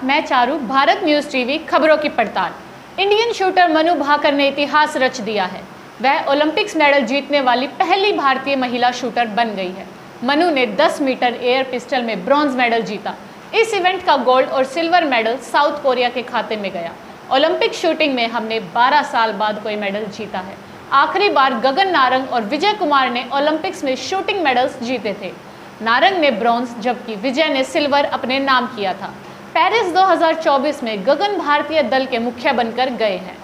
मैं Charu, Bharat news TV खबरों की पड़ताल। इंडियन शूटर मनु भाकर ने इतिहास रच दिया है। वह ओलंपिक्स मेडल जीतने वाली पहली भारतीय महिला शूटर बन गई है। मनु ने 10 मीटर एयर पिस्टल में ब्रॉन्ज मेडल जीता। इस इवेंट का गोल्ड और सिल्वर मेडल साउथ कोरिया के खाते में गया। ओलंपिक शूटिंग में हमने 12 साल बाद कोई मेडल जीता है। आखिरी बार गगन नारंग और विजय कुमार ने ओलंपिक्स में शूटिंग मेडल्स जीते थे। नारंग ने ब्रॉन्ज जबकि विजय ने सिल्वर अपने नाम किया था। पेरिस 2024 में गगन भारतीय दल के मुखिया बनकर गए हैं।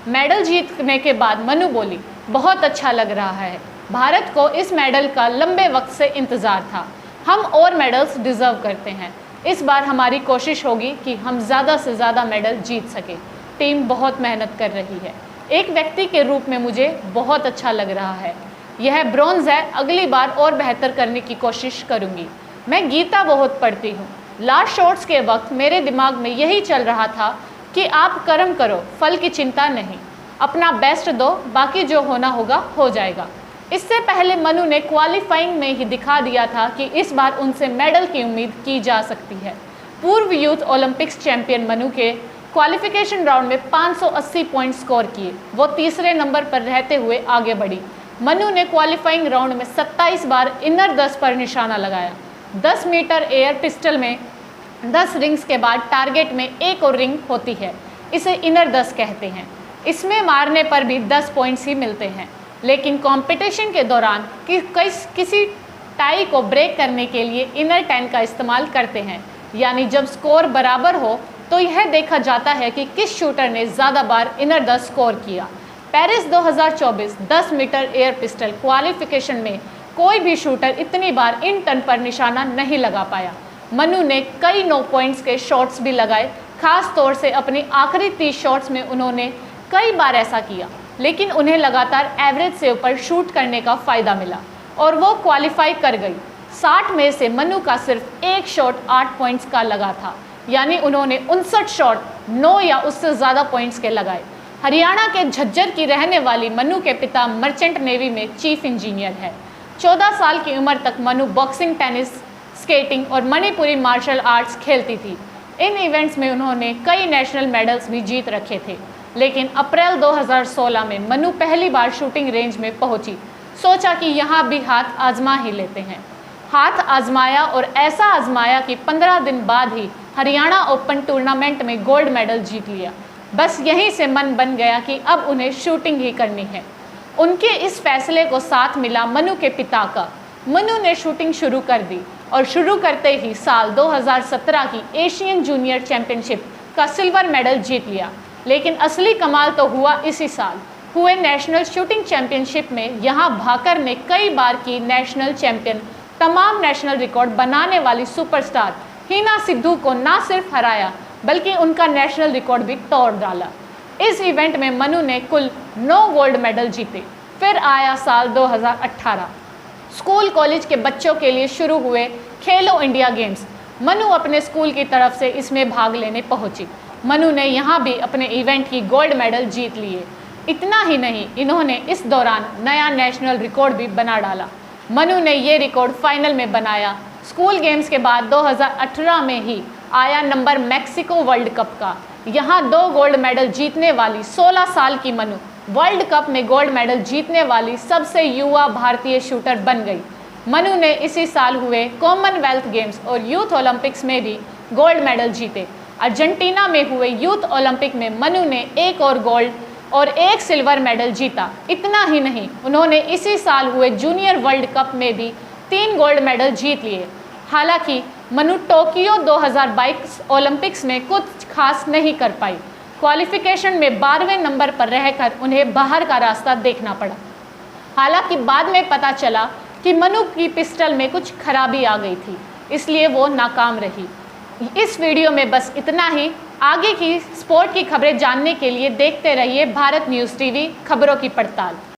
मेडल जीतने के बाद मनु बोली, बहुत अच्छा लग रहा है। भारत को इस मेडल का लंबे वक्त से इंतजार था। हम और मेडल्स डिजर्व करते हैं। इस बार हमारी कोशिश होगी कि हम ज़्यादा से ज़्यादा मेडल जीत सके। टीम बहुत मेहनत कर रही है। एक व्यक्ति के रूप में मुझे बहुत अच्छा लग रहा है। यह ब्रॉन्ज है, अगली बार और बेहतर करने की कोशिश करूंगी। मैं गीता बहुत पढ़ती हूँ। लास्ट शॉट्स के वक्त मेरे दिमाग में यही चल रहा था कि आप कर्म करो, फल की चिंता नहीं, अपना बेस्ट दो, बाकी जो होना होगा हो जाएगा। इससे पहले मनु ने क्वालिफाइंग में ही दिखा दिया था कि इस बार उनसे मेडल की उम्मीद की जा सकती है। पूर्व यूथ ओलंपिक्स चैंपियन मनु के क्वालिफिकेशन राउंड में 580 पॉइंट स्कोर किए। वो तीसरे नंबर पर रहते हुए आगे बढ़ी। मनु ने क्वालिफाइंग राउंड में 27 बार इनर 10 पर निशाना लगाया। 10 मीटर एयर पिस्टल में 10 रिंग्स के बाद टारगेट में एक और रिंग होती है। इसे इनर 10 कहते हैं। इसमें मारने पर भी 10 पॉइंट्स ही मिलते हैं। लेकिन कंपटीशन के दौरान किसी टाई को ब्रेक करने के लिए इनर 10 का इस्तेमाल करते हैं। यानी जब स्कोर बराबर हो तो यह देखा जाता है कि किस शूटर ने ज़्यादा बार इनर 10 स्कोर किया। Paris 2024 10 metre air pistol qualification में कोई भी शूटर इतनी बार इन 10 पर निशाना नहीं लगा पाया। मनु ने कई 9 पॉइंट्स के शॉट्स भी लगाए। खास तौर से अपनी आखिरी 30 शॉट्स में उन्होंने कई बार ऐसा किया, लेकिन उन्हें लगातार एवरेज से ऊपर शूट करने का फ़ायदा मिला और वो क्वालिफाई कर गई। 60 में से मनु का सिर्फ एक शॉट 8 पॉइंट्स का लगा था, यानी उन्होंने 59 शॉट 9 या उससे ज़्यादा पॉइंट्स के लगाए। हरियाणा के झज्जर की रहने वाली मनु के पिता मर्चेंट नेवी में चीफ इंजीनियर है। 14 साल की उम्र तक मनु बॉक्सिंग, टेनिस, स्केटिंग और मणिपुरी मार्शल आर्ट्स खेलती थी। इन इवेंट्स में उन्होंने कई नेशनल मेडल्स भी जीत रखे थे। लेकिन अप्रैल 2016 में मनु पहली बार शूटिंग रेंज में पहुंची। सोचा कि यहाँ भी हाथ आजमा ही लेते हैं। हाथ आजमाया और ऐसा आजमाया कि 15 दिन बाद ही हरियाणा ओपन टूर्नामेंट में गोल्ड मेडल जीत लिया। बस यहीं से मन बन गया कि अब उन्हें शूटिंग ही करनी है। उनके इस फैसले को साथ मिला मनु के पिता का। मनु ने शूटिंग शुरू कर दी और शुरू करते ही साल 2017 की एशियन जूनियर चैंपियनशिप का सिल्वर मेडल जीत लिया। लेकिन असली कमाल तो हुआ इसी साल हुए नेशनल शूटिंग चैंपियनशिप में। यहाँ भाकर ने कई बार की नेशनल चैंपियन, तमाम नेशनल रिकॉर्ड बनाने वाली सुपरस्टार हिना सिद्धू को ना सिर्फ हराया बल्कि उनका नेशनल रिकॉर्ड भी तोड़ डाला। इस इवेंट में मनु ने कुल 9 गोल्ड मेडल जीते। फिर आया साल 2018। स्कूल कॉलेज के बच्चों के लिए शुरू हुए खेलो इंडिया गेम्स। मनु अपने स्कूल की तरफ से इसमें भाग लेने पहुंची। मनु ने यहाँ भी अपने इवेंट की गोल्ड मेडल जीत लिए। इतना ही नहीं, इन्होंने इस दौरान नया नेशनल रिकॉर्ड भी बना डाला। मनु ने ये रिकॉर्ड फाइनल में बनाया। स्कूल गेम्स के बाद 2018 में ही आया नंबर मैक्सिको वर्ल्ड कप का। यहाँ 2 गोल्ड मेडल जीतने वाली 16 साल की मनु वर्ल्ड कप में गोल्ड मेडल जीतने वाली सबसे युवा भारतीय शूटर बन गई। मनु ने इसी साल हुए कॉमनवेल्थ गेम्स और यूथ ओलंपिक्स में भी गोल्ड मेडल जीते। अर्जेंटीना में हुए यूथ ओलंपिक में मनु ने एक और गोल्ड और एक सिल्वर मेडल जीता। इतना ही नहीं, उन्होंने इसी साल हुए जूनियर वर्ल्ड कप में भी 3 गोल्ड मेडल जीत लिए। हालांकि मनु टोक्यो 2022 ओलंपिक्स में कुछ खास नहीं कर पाई। क्वालिफिकेशन में 12वें नंबर पर रहकर उन्हें बाहर का रास्ता देखना पड़ा। हालांकि बाद में पता चला कि मनु की पिस्टल में कुछ खराबी आ गई थी, इसलिए वो नाकाम रही। इस वीडियो में बस इतना ही। आगे की स्पोर्ट की खबरें जानने के लिए देखते रहिए भारत न्यूज़ टीवी खबरों की पड़ताल।